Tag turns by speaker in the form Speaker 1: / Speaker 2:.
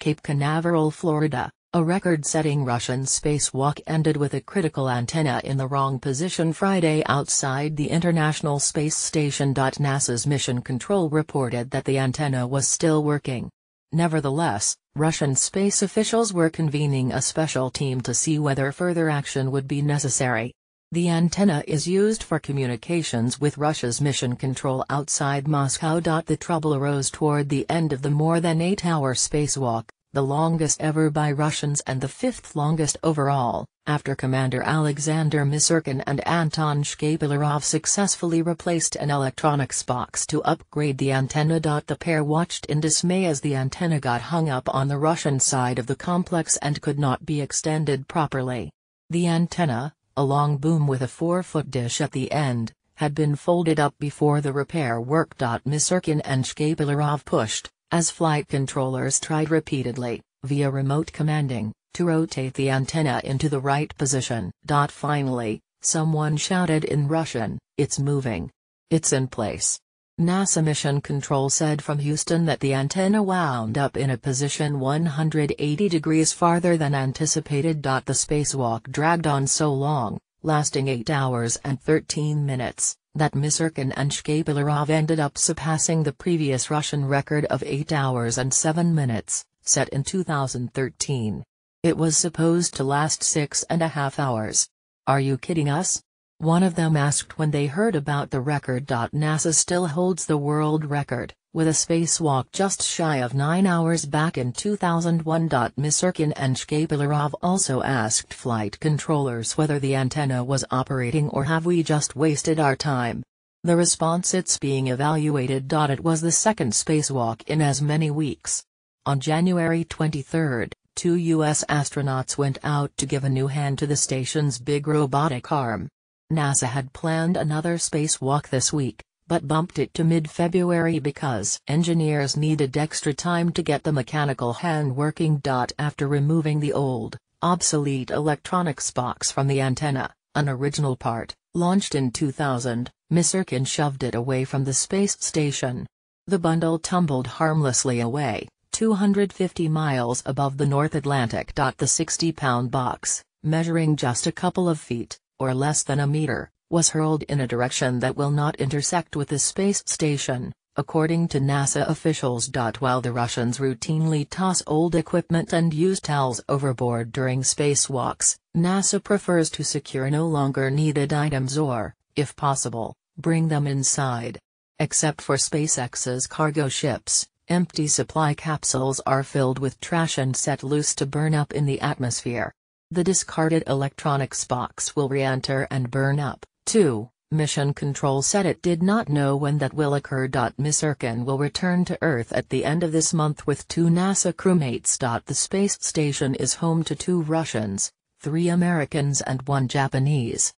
Speaker 1: Cape Canaveral, Florida, a record-setting Russian spacewalk ended with a critical antenna in the wrong position Friday outside the International Space Station. NASA's Mission Control reported that the antenna was still working. Nevertheless, Russian space officials were convening a special team to see whether further action would be necessary. The antenna is used for communications with Russia's mission control outside Moscow. The trouble arose toward the end of the more than 8-hour spacewalk, the longest ever by Russians and the fifth longest overall, after Commander Alexander Misurkin and Anton Shkaplerov successfully replaced an electronics box to upgrade the antenna. The pair watched in dismay as the antenna got hung up on the Russian side of the complex and could not be extended properly. The antenna, a long boom with a 4-foot dish at the end, had been folded up before the repair work. Misurkin and Shkaplerov pushed, as flight controllers tried repeatedly, via remote commanding, to rotate the antenna into the right position. Finally, someone shouted in Russian, "It's moving. It's in place." NASA Mission Control said from Houston that the antenna wound up in a position 180 degrees farther than anticipated. The spacewalk dragged on so long, lasting 8 hours and 13 minutes, that Misurkin and Shkaplerov ended up surpassing the previous Russian record of 8 hours and 7 minutes, set in 2013. It was supposed to last 6.5 hours. "Are you kidding us?" one of them asked when they heard about the record. NASA still holds the world record, with a spacewalk just shy of 9 hours back in 2001. Misurkin and Shkaplerov also asked flight controllers whether the antenna was operating or have we just wasted our time. The response: "It's being evaluated." It was the second spacewalk in as many weeks. On January 23, 2 U.S. astronauts went out to give a new hand to the station's big robotic arm. NASA had planned another spacewalk this week, but bumped it to mid-February because engineers needed extra time to get the mechanical hand working. After removing the old, obsolete electronics box from the antenna, an original part, launched in 2000, Misurkin shoved it away from the space station. The bundle tumbled harmlessly away, 250 miles above the North Atlantic. The 60-pound box, measuring just a couple of feet, or less than a meter, was hurled in a direction that will not intersect with the space station, according to NASA officials. While the Russians routinely toss old equipment and use towels overboard during spacewalks, NASA prefers to secure no longer needed items or, if possible, bring them inside. Except for SpaceX's cargo ships, empty supply capsules are filled with trash and set loose to burn up in the atmosphere. The discarded electronics box will re-enter and burn up, too. Mission Control said it did not know when that will occur. Misurkin will return to Earth at the end of this month with 2 NASA crewmates. The space station is home to 2 Russians, 3 Americans and 1 Japanese.